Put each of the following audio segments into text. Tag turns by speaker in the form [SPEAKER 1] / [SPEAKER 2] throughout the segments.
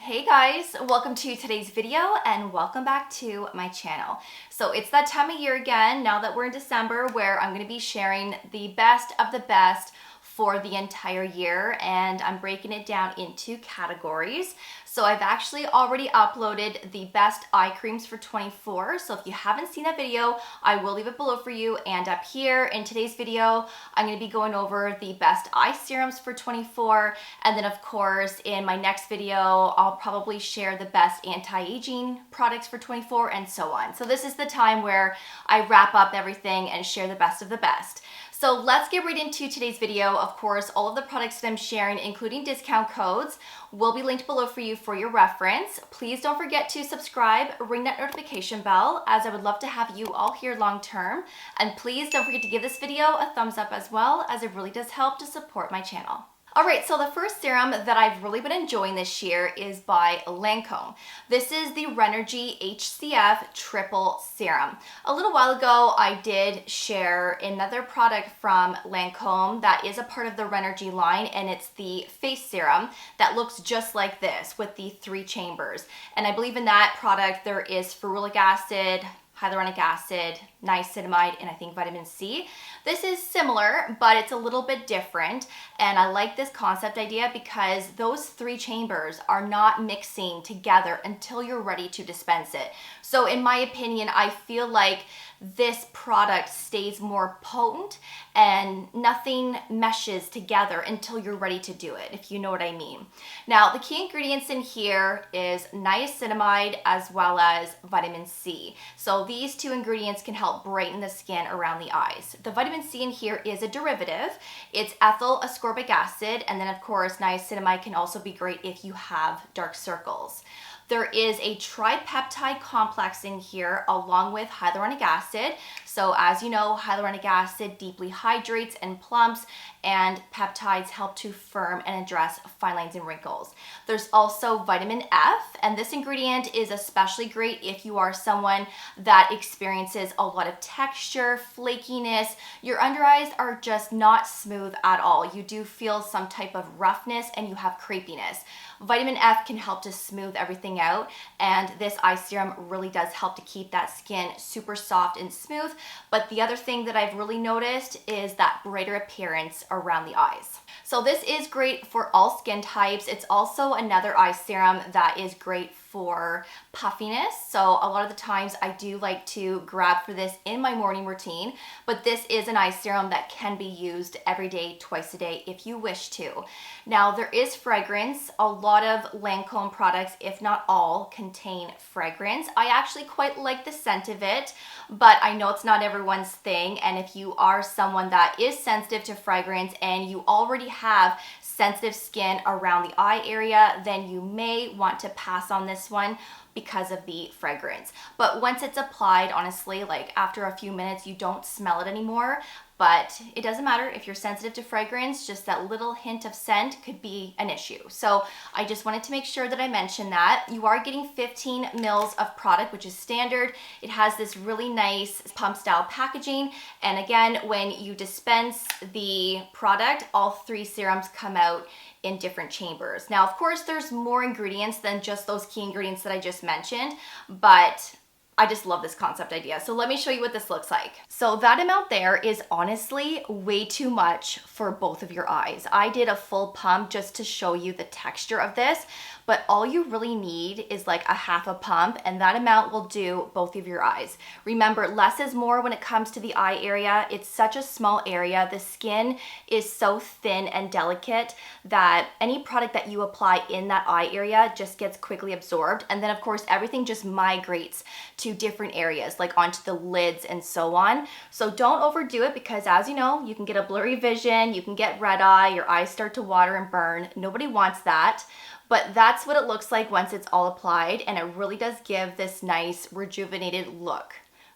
[SPEAKER 1] Hey guys, welcome to today's video and welcome back to my channel. So it's that time of year again, now that we're in December, where I'm going to be sharing the best of the best for the entire year, and I'm breaking it down into categories. So I've actually already uploaded the best eye creams for 24. So if you haven't seen that video, I will leave it below for you. And up here in today's video, I'm going to be going over the best eye serums for 24. And then of course, in my next video, I'll probably share the best anti-aging products for 24 and so on. So this is the time where I wrap up everything and share the best of the best. So let's get right into today's video. Of course, all of the products that I'm sharing, including discount codes, will be linked below for you for your reference. Please don't forget to subscribe, ring that notification bell, as I would love to have you all here long term. And please don't forget to give this video a thumbs up as well, as it really does help to support my channel. All right, so the first serum that I've really been enjoying this year is by Lancôme. This is the Rénergie H.C.F Triple Serum. A little while ago, I did share another product from Lancôme that is a part of the Rénergie line, and it's the face serum that looks just like this with the 3 chambers. And I believe in that product there is ferulic acid, hyaluronic acid, niacinamide, and I think vitamin C. This is similar, but it's a little bit different, and I like this concept idea because those 3 chambers are not mixing together until you're ready to dispense it. So in my opinion, I feel like this product stays more potent and nothing meshes together until you're ready to do it, if you know what I mean. Now, the key ingredients in here is niacinamide as well as vitamin C. So these 2 ingredients can help brighten the skin around the eyes. The vitamin C in here is a derivative. It's ethyl ascorbic acid, and then of course niacinamide can also be great if you have dark circles. There is a tripeptide complex in here along with hyaluronic acid. So as you know, hyaluronic acid deeply hydrates and plumps, and peptides help to firm and address fine lines and wrinkles. There's also vitamin F, and this ingredient is especially great if you are someone that experiences a lot of texture, flakiness. Your under eyes are just not smooth at all. You do feel some type of roughness and you have crepiness. Vitamin F can help to smooth everything out, and this eye serum really does help to keep that skin super soft and smooth. But the other thing that I've really noticed is that brighter appearance around the eyes. So this is great for all skin types. It's also another eye serum that is great for puffiness. So a lot of the times I do like to grab for this in my morning routine, but this is an eye serum that can be used every day, twice a day if you wish to. Now there is fragrance. A lot of Lancôme products, if not all, contain fragrance. I actually quite like the scent of it, but I know it's not everyone's thing. And if you are someone that is sensitive to fragrance and you already have sensitive skin around the eye area, then you may want to pass on this one because of the fragrance. But once it's applied, honestly, like after a few minutes, you don't smell it anymore. But it doesn't matter if you're sensitive to fragrance, just that little hint of scent could be an issue. So I just wanted to make sure that I mentioned that. You are getting 15 mils of product, which is standard. It has this really nice pump style packaging. And again, when you dispense the product, all 3 serums come out in different chambers. Now, of course, there's more ingredients than just those key ingredients that I just mentioned, but I just love this concept idea. So let me show you what this looks like. So that amount there is honestly way too much for both of your eyes. I did a full pump just to show you the texture of this, but all you really need is like a half a pump, and that amount will do both of your eyes. Remember, less is more when it comes to the eye area. It's such a small area. The skin is so thin and delicate that any product that you apply in that eye area just gets quickly absorbed. And then of course, everything just migrates to different areas, like onto the lids and so on. So don't overdo it, because as you know, you can get a blurry vision, you can get red eye, your eyes start to water and burn. Nobody wants that. But that's what it looks like once it's all applied, and it really does give this nice rejuvenated look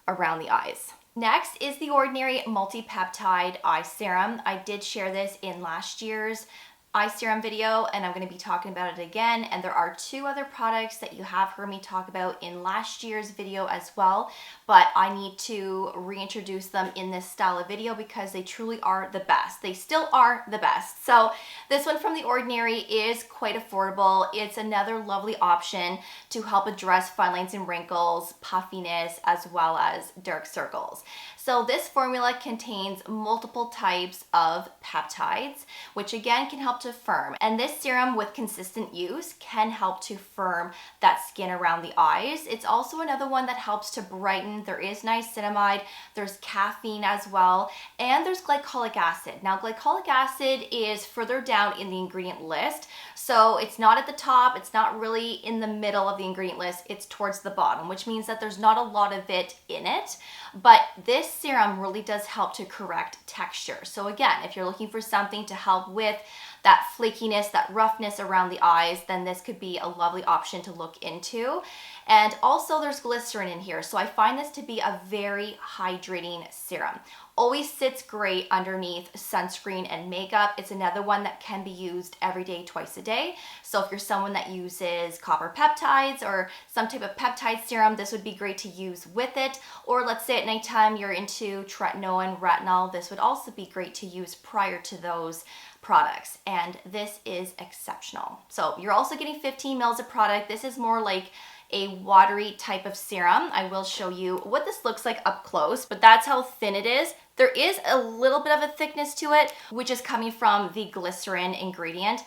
[SPEAKER 1] around the eyes. Next is the Ordinary Multi-Peptide Eye Serum. I did share this in last year's eye serum video, and I'm going to be talking about it again. And there are two other products that you have heard me talk about in last year's video as well, but I need to reintroduce them in this style of video because they truly are the best. They still are the best. So this one from The Ordinary is quite affordable. It's another lovely option to help address fine lines and wrinkles, puffiness, as well as dark circles. So this formula contains multiple types of peptides, which again can help to firm. And this serum with consistent use can help to firm that skin around the eyes. It's also another one that helps to brighten. There is niacinamide, there's caffeine as well, and there's glycolic acid. Now glycolic acid is further down in the ingredient list, so it's not at the top, it's not really in the middle of the ingredient list, it's towards the bottom, which means that there's not a lot of it in it. But this serum really does help to correct texture. So again, if you're looking for something to help with that flakiness, that roughness around the eyes, then this could be a lovely option to look into. And also there's glycerin in here, so I find this to be a very hydrating serum. Always sits great underneath sunscreen and makeup. It's another one that can be used every day, twice a day. So if you're someone that uses copper peptides or some type of peptide serum, this would be great to use with it. Or let's say at nighttime you're into tretinoin and retinol, this would also be great to use prior to those products. And this is exceptional. So you're also getting 15 mils of product. This is more like a watery type of serum. I will show you what this looks like up close, but that's how thin it is. There is a little bit of a thickness to it, which is coming from the glycerin ingredient,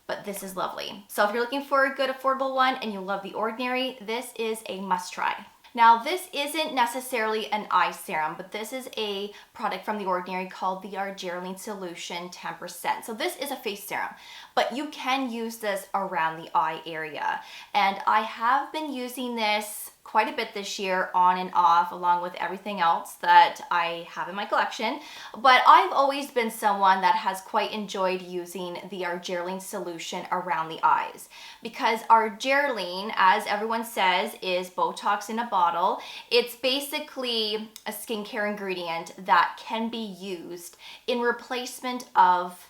[SPEAKER 1] but this is lovely. So if you're looking for a good affordable one and you love The Ordinary, this is a must try. Now, this isn't necessarily an eye serum, but this is a product from The Ordinary called the Argireline Solution 10%. So this is a face serum, but you can use this around the eye area. And I have been using this quite a bit this year on and off, along with everything else that I have in my collection. But I've always been someone that has quite enjoyed using the Argireline solution around the eyes, because Argireline, as everyone says, is Botox in a bottle. It's basically a skincare ingredient that can be used in replacement of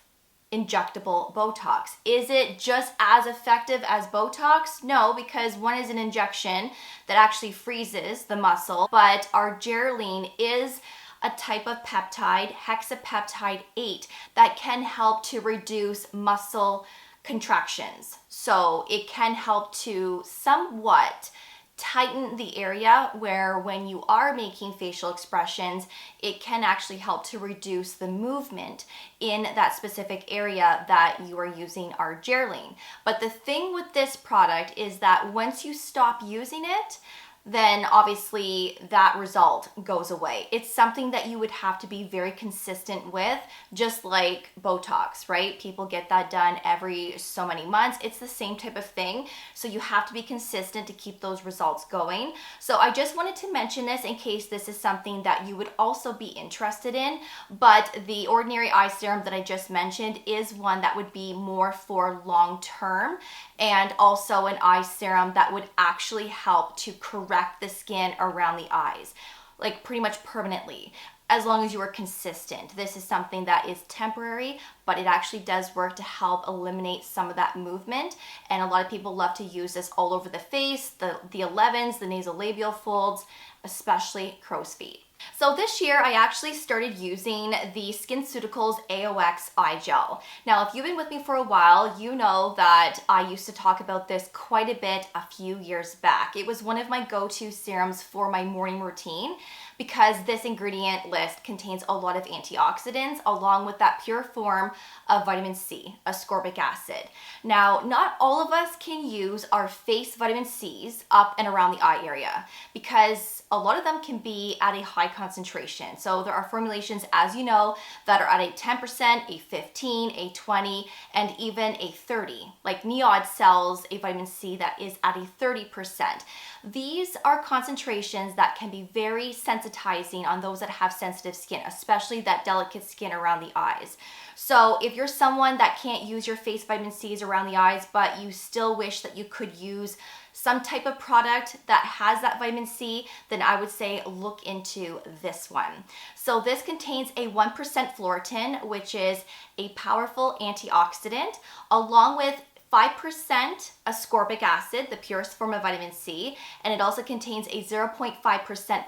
[SPEAKER 1] injectable Botox. Is it just as effective as Botox? No, because one is an injection that actually freezes the muscle, but Argireline is a type of peptide, hexapeptide 8, that can help to reduce muscle contractions. So it can help to somewhat tighten the area where when you are making facial expressions, it can actually help to reduce the movement in that specific area that you are using Argireline. But the thing with this product is that once you stop using it, then obviously that result goes away. It's something that you would have to be very consistent with, just like Botox, right? People get that done every so many months. It's the same type of thing. So you have to be consistent to keep those results going. So I just wanted to mention this in case this is something that you would also be interested in. But the Ordinary Eye Serum that I just mentioned is one that would be more for long term, and also an eye serum that would actually help to correct the skin around the eyes, like pretty much permanently, as long as you are consistent. This is something that is temporary, but it actually does work to help eliminate some of that movement. And a lot of people love to use this all over the face, the 11s, the nasolabial folds, especially crow's feet. So this year I actually started using the Skinceuticals AOX Eye Gel. Now, if you've been with me for a while, you know that I used to talk about this quite a bit a few years back. It was one of my go-to serums for my morning routine because this ingredient list contains a lot of antioxidants along with that pure form of vitamin C, ascorbic acid. Now, not all of us can use our face vitamin C's up and around the eye area because a lot of them can be at a high concentration. So there are formulations, as you know, that are at a 10%, a 15, a 20, and even a 30. Like NIOD sells a vitamin C that is at a 30%. These are concentrations that can be very sensitive desensitizing on those that have sensitive skin, especially that delicate skin around the eyes. So if you're someone that can't use your face vitamin C's around the eyes, but you still wish that you could use some type of product that has that vitamin C, then I would say look into this one. So this contains a 1% fluoretin, which is a powerful antioxidant, along with 5% ascorbic acid, the purest form of vitamin C, and it also contains a 0.5%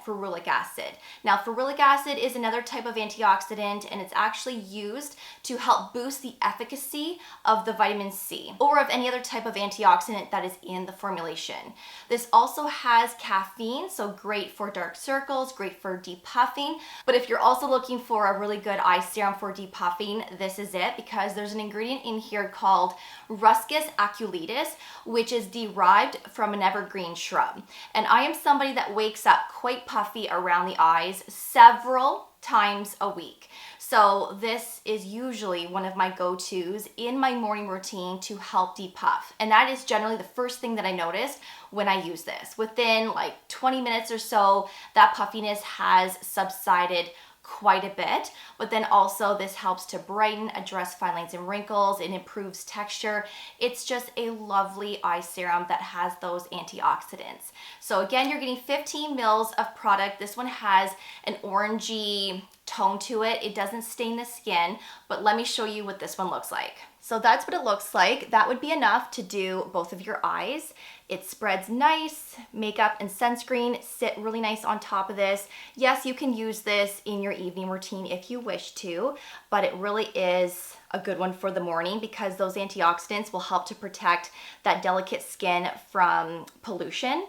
[SPEAKER 1] ferulic acid. Now, ferulic acid is another type of antioxidant, and it's actually used to help boost the efficacy of the vitamin C or of any other type of antioxidant that is in the formulation. This also has caffeine, so great for dark circles, great for depuffing. But if you're also looking for a really good eye serum for depuffing, this is it, because there's an ingredient in here called Ruscus aculeatus, which is derived from an evergreen shrub. And I am somebody that wakes up quite puffy around the eyes several times a week. So this is usually one of my go-tos in my morning routine to help depuff. And that is generally the first thing that I notice when I use this. Within like 20 minutes or so, that puffiness has subsided quite a bit, but then also this helps to brighten, address fine lines and wrinkles, it improves texture. It's just a lovely eye serum that has those antioxidants. So again, you're getting 15 mils of product. This one has an orangey tone to it. It doesn't stain the skin, but let me show you what this one looks like. So that's what it looks like. That would be enough to do both of your eyes. It spreads nice. Makeup and sunscreen sit really nice on top of this. Yes, you can use this in your evening routine if you wish to, but it really is a good one for the morning because those antioxidants will help to protect that delicate skin from pollution.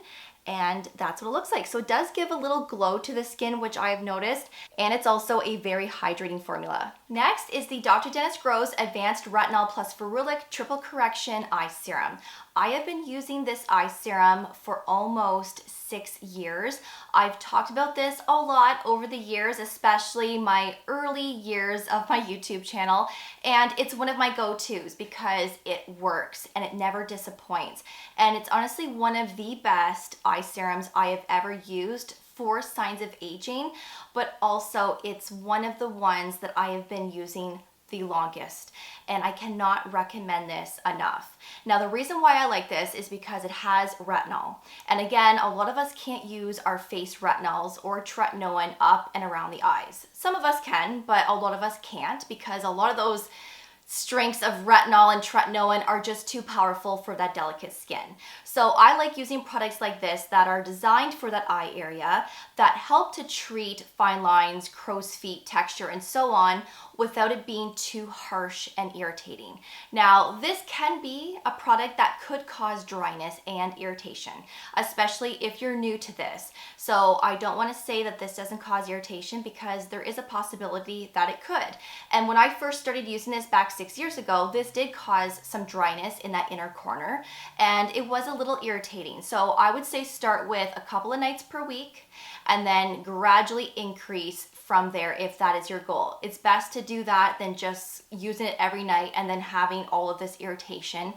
[SPEAKER 1] And that's what it looks like. So it does give a little glow to the skin, which I have noticed, and it's also a very hydrating formula. Next is the Dr. Dennis Gross Advanced Retinol Plus Ferulic Triple Correction Eye Serum. I have been using this eye serum for almost 6 years. I've talked about this a lot over the years, especially my early years of my YouTube channel, and it's one of my go-tos because it works and it never disappoints. And it's honestly one of the best eye serums I have ever used for signs of aging, but also it's one of the ones that I have been using the longest, and I cannot recommend this enough. Now, the reason why I like this is because it has retinol. And again, a lot of us can't use our face retinols or tretinoin up and around the eyes. Some of us can, but a lot of us can't because a lot of those strengths of retinol and tretinoin are just too powerful for that delicate skin. So I like using products like this that are designed for that eye area that help to treat fine lines, crow's feet, texture, and so on without it being too harsh and irritating. Now, this can be a product that could cause dryness and irritation, especially if you're new to this. So I don't want to say that this doesn't cause irritation because there is a possibility that it could. And when I first started using this back 6 years ago, this did cause some dryness in that inner corner, and it was a little irritating. So I would say start with a couple of nights per week and then gradually increase from there if that is your goal. It's best to do that than just using it every night and then having all of this irritation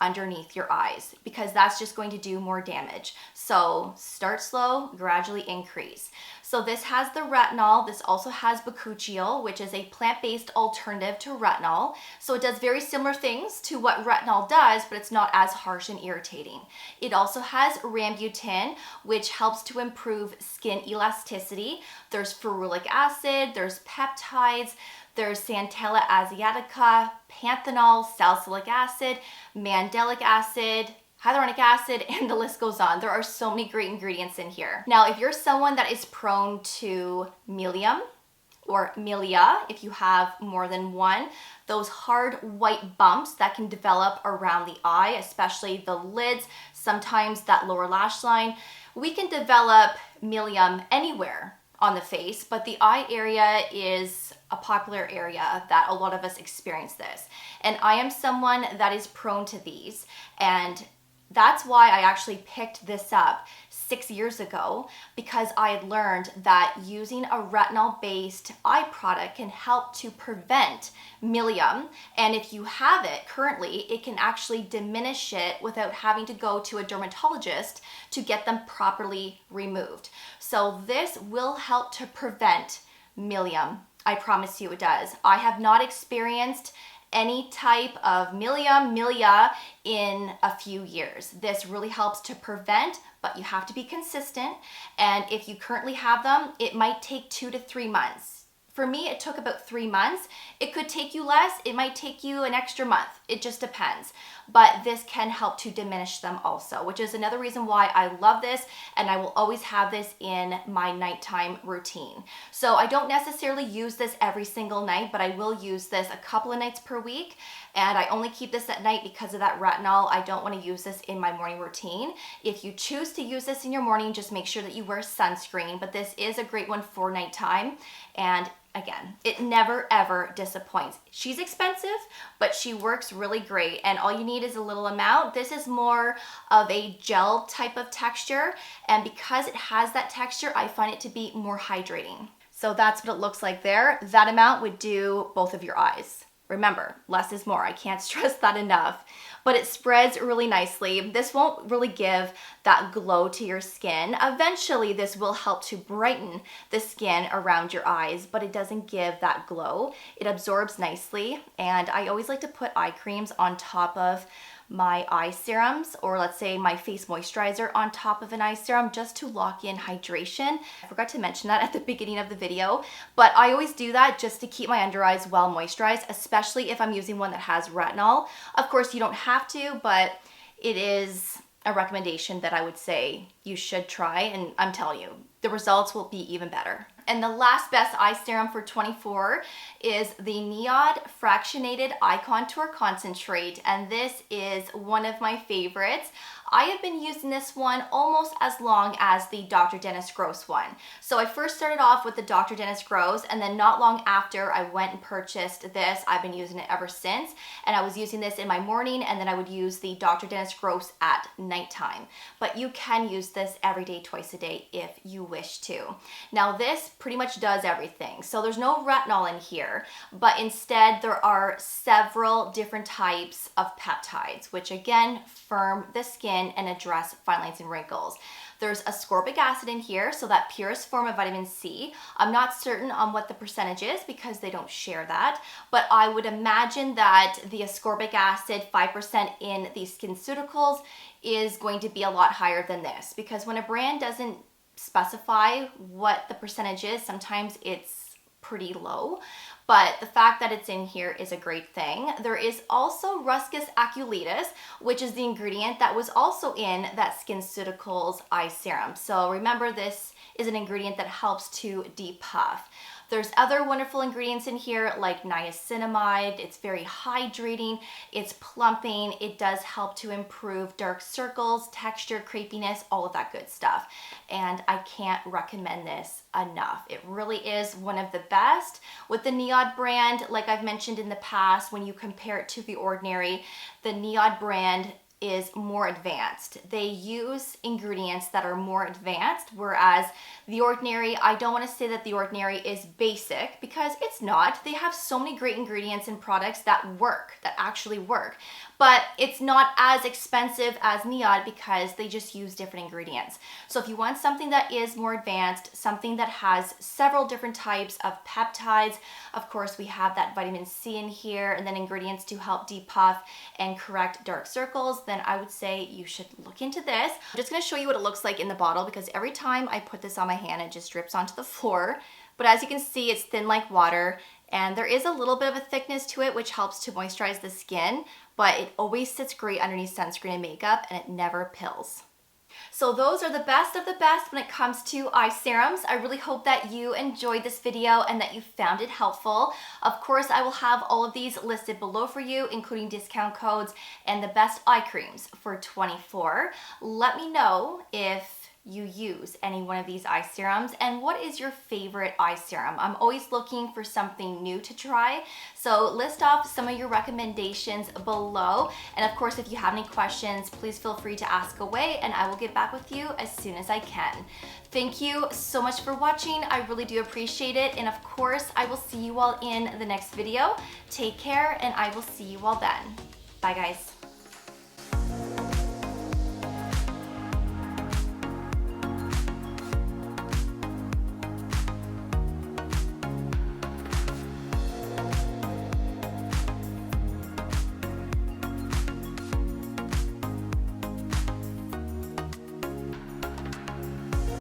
[SPEAKER 1] underneath your eyes, because that's just going to do more damage. So start slow, gradually increase. So this has the retinol. This also has bakuchiol, which is a plant-based alternative to retinol. So it does very similar things to what retinol does, but it's not as harsh and irritating. It also has rambutan, which helps to improve skin elasticity. There's ferulic acid, there's peptides, there's Centella asiatica, panthenol, salicylic acid, mandelic acid, hyaluronic acid, and the list goes on. There are so many great ingredients in here. Now, if you're someone that is prone to milium or milia, if you have more than one, those hard white bumps that can develop around the eye, especially the lids, sometimes that lower lash line, we can develop milium anywhere on the face, but the eye area is a popular area that a lot of us experience this. And I am someone that is prone to these, and That's why I actually picked this up 6 years ago, because I had learned that using a retinol-based eye product can help to prevent milium. And if you have it currently, it can actually diminish it without having to go to a dermatologist to get them properly removed. So this will help to prevent milium. I promise you it does. I have not experienced any type of milia in a few years. This really helps to prevent, but you have to be consistent. And if you currently have them, it might take 2 to 3 months. For me, it took about 3 months. It could take you less. It might take you an extra month. It just depends. But this can help to diminish them also, which is another reason why I love this, and I will always have this in my nighttime routine. So I don't necessarily use this every single night, but I will use this a couple of nights per week. And I only keep this at night because of that retinol. I don't want to use this in my morning routine. If you choose to use this in your morning, just make sure that you wear sunscreen. But this is a great one for nighttime. And again, it never ever disappoints. She's expensive, but she works really great. And all you need is a little amount. This is more of a gel type of texture. And because it has that texture, I find it to be more hydrating. So that's what it looks like there. That amount would do both of your eyes. Remember, less is more. I can't stress that enough. But it spreads really nicely. This won't really give that glow to your skin. Eventually, this will help to brighten the skin around your eyes, but it doesn't give that glow. It absorbs nicely, and I always like to put eye creams on top of my eye serums, or let's say my face moisturizer on top of an eye serum, just to lock in hydration. I forgot to mention that at the beginning of the video, but I always do that just to keep my under eyes well moisturized, especially if I'm using one that has retinol. Of course, you don't have to, but it is a recommendation that I would say you should try, and I'm telling you, the results will be even better. And the last best eye serum for 24 is the NIOD Fractionated Eye Contour Concentrate, and this is one of my favorites. I have been using this one almost as long as the Dr. Dennis Gross one. So I first started off with the Dr. Dennis Gross, and then not long after I went and purchased this. I've been using it ever since, and I was using this in my morning, and then I would use the Dr. Dennis Gross at nighttime. But you can use this every day, twice a day if you wish to. Now this pretty much does everything. So there's no retinol in here, but instead there are several different types of peptides, which again firm the skin and address fine lines and wrinkles. There's ascorbic acid in here, so that purest form of vitamin C. I'm not certain on what the percentage is because they don't share that, but I would imagine that the ascorbic acid, 5% in the Skinceuticals, is going to be a lot higher than this, because when a brand doesn't specify what the percentage is, sometimes it's pretty low. But the fact that it's in here is a great thing. There is also Ruscus aculeatus, which is the ingredient that was also in that Skinceuticals eye serum. So remember, this is an ingredient that helps to depuff. There's other wonderful ingredients in here like niacinamide. It's very hydrating, it's plumping, it does help to improve dark circles, texture, crepiness, all of that good stuff. And I can't recommend this enough. It really is one of the best. With the NIOD brand, like I've mentioned in the past, when you compare it to the Ordinary, the NIOD brand is more advanced. They use ingredients that are more advanced, whereas the Ordinary, I don't want to say that the Ordinary is basic, because it's not. They have so many great ingredients and products that work, that actually work, but it's not as expensive as NIOD because they just use different ingredients. So if you want something that is more advanced, something that has several different types of peptides, of course we have that vitamin C in here, and then ingredients to help depuff and correct dark circles, then I would say you should look into this. I'm just going to show you what it looks like in the bottle, because every time I put this on my hand, it just drips onto the floor. But as you can see, it's thin like water, and there is a little bit of a thickness to it, which helps to moisturize the skin, but it always sits great underneath sunscreen and makeup, and it never pills. So those are the best of the best when it comes to eye serums. I really hope that you enjoyed this video and that you found it helpful. Of course, I will have all of these listed below for you, including discount codes and the best eye creams for 24. Let me know if you use any one of these eye serums, and what is your favorite eye serum. I'm always looking for something new to try, so list off some of your recommendations below, and of course if you have any questions, please feel free to ask away and I will get back with you as soon as I can. Thank you so much for watching. I really do appreciate it, and of course I will see you all in the next video. Take care, and I will see you all then. Bye guys.